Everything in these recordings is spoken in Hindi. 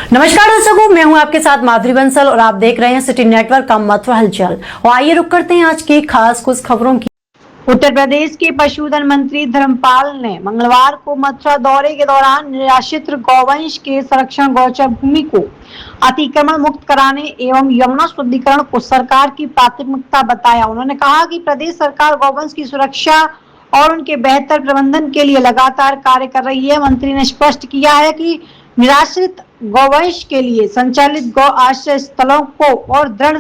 नमस्कार दर्शकों, मैं हूं आपके साथ माधुरी बंसल और आप देख रहे हैं सिटी नेटवर्क का महत्व हलचल। और आइए रुक करते हैं आज की खास कुछ खबरों की। उत्तर प्रदेश के पशुधन मंत्री धर्मपाल ने मंगलवार को मथुरा दौरे के दौरान निराश्रित गौवंश के संरक्षण गौचर भूमि को अतिक्रमण मुक्त कराने एवं यमुना शुद्धिकरण को सरकार की प्राथमिकता बताया। उन्होंने कहा कि प्रदेश सरकार गौवंश की सुरक्षा और उनके बेहतर प्रबंधन के लिए लगातार कार्य कर रही है। मंत्री ने स्पष्ट किया है कि निराश्रित गौवंश के लिए संचालित गौ आश्रय स्थलों को और दृढ़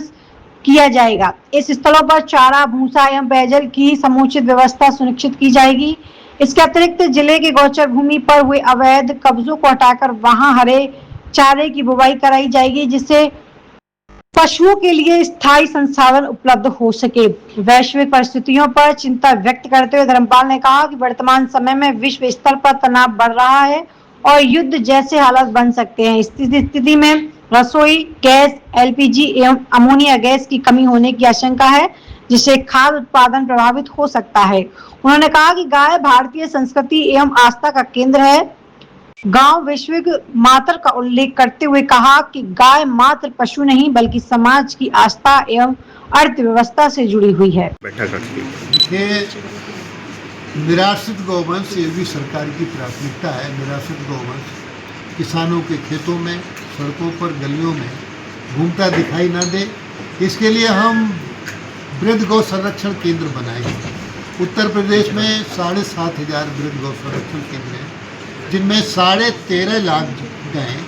किया जाएगा। इस स्थलों पर चारा, भूसा एवं पेयजल की समुचित व्यवस्था सुनिश्चित की जाएगी। इसके अतिरिक्त जिले के गौचर भूमि पर हुए अवैध कब्जों को हटाकर वहां हरे चारे की बुवाई कराई जाएगी, जिससे पशुओं के लिए स्थायी संसाधन उपलब्ध हो सके। वैश्विक परिस्थितियों पर चिंता व्यक्त करते हुए धर्मपाल ने कहा कि वर्तमान समय में विश्व स्तर पर तनाव बढ़ रहा है और युद्ध जैसे हालात बन सकते हैं। इस स्थिति में रसोई गैस, एलपीजी एवं अमोनिया गैस की कमी होने की आशंका है, जिससे खाद्य उत्पादन प्रभावित हो सकता है। उन्होंने कहा कि गाय भारतीय संस्कृति एवं आस्था का केंद्र है। गांव वैश्विक मातृ का उल्लेख करते हुए कहा कि गाय मात्र पशु नहीं बल्कि समाज की आस्था एवं अर्थव्यवस्था से जुड़ी हुई है। निराश्रित गौवंश ये भी सरकार की प्राथमिकता है। निराश्रित गौवंश किसानों के खेतों में, सड़कों पर, गलियों में घूमता दिखाई ना दे, इसके लिए हम वृद्ध गौ संरक्षण केंद्र बनाएंगे। उत्तर प्रदेश में 7,500 वृद्ध गौ संरक्षण केंद्र हैं, जिनमें 13.5 लाख गायें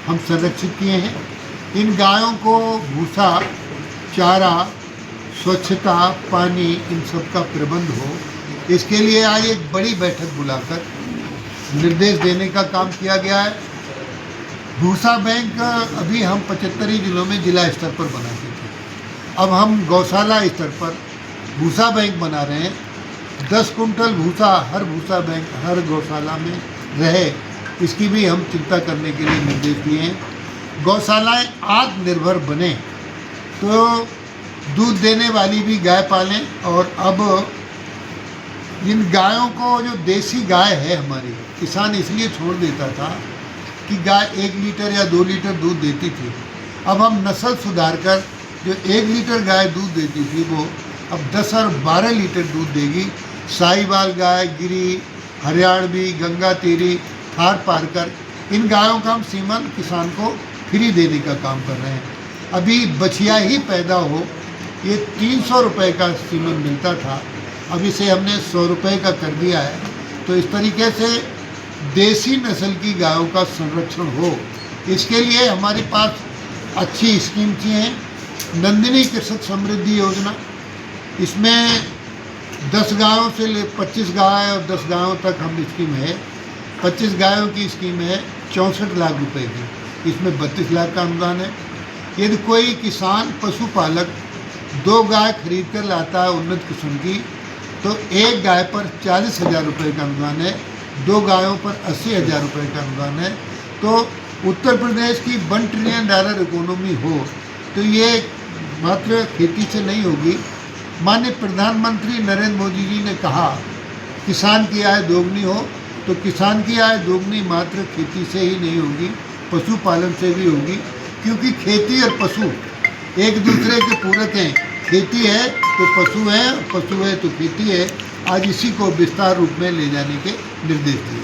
हम संरक्षित किए हैं। इन गायों को भूसा, चारा, स्वच्छता, पानी, इन सब का प्रबंध हो, इसके लिए आज एक बड़ी बैठक बुलाकर निर्देश देने का काम किया गया है। भूसा बैंक अभी हम 75 जिलों में जिला स्तर पर बनाते थे, अब हम गौशाला स्तर पर भूसा बैंक बना रहे हैं। 10 कुंटल भूसा हर भूसा बैंक हर गौशाला में रहे, इसकी भी हम चिंता करने के लिए निर्देश दिए हैं। गौशालाएं आत्मनिर्भर बने तो दूध देने वाली भी गाय पालें। और अब इन गायों को, जो देसी गाय है हमारी, किसान इसलिए छोड़ देता था कि गाय 1 लीटर या 2 लीटर दूध देती थी। अब हम नस्ल सुधार कर जो 1 लीटर गाय दूध देती थी वो अब 10 और 12 लीटर दूध देगी। साहिवाल गाय, गिरी, हरियाणवी, गंगा तेरी, थार पारकर, इन गायों का हम सीमन किसान को फ्री देने का काम कर रहे हैं। अभी बछिया ही पैदा हो, ये 300 रुपये का सीमन मिलता था, अब इसे हमने 100 रुपये का कर दिया है। तो इस तरीके से देसी नस्ल की गायों का संरक्षण हो, इसके लिए हमारे पास अच्छी स्कीम की हैं। नंदिनी कृषक समृद्धि योजना, इसमें 10 गायों से 25 गाय और 10 गायों तक हम स्कीम है। 25 गायों की स्कीम है 64 लाख रुपए की, इसमें 32 लाख का अनुदान है। यदि कोई किसान पशुपालक 2 गाय खरीद कर लाता है उन्नत किस्म की, तो 1 गाय पर 40,000 रुपये का अनुदान है, 2 गायों पर 80,000 रुपये का अनुदान है। तो उत्तर प्रदेश की $1 ट्रिलियन इकोनॉमी हो तो ये मात्र खेती से नहीं होगी। माननीय प्रधानमंत्री नरेंद्र मोदी जी ने कहा किसान की आय दोगुनी हो, तो किसान की आय दोगुनी मात्र खेती से ही नहीं होगी, पशुपालन से भी होगी, क्योंकि खेती और पशु एक दूसरे के पूरक हैं। खेती है तो पशु है, पशु है तो खेती है। आज इसी को विस्तार रूप में ले जाने के निर्देश दिए।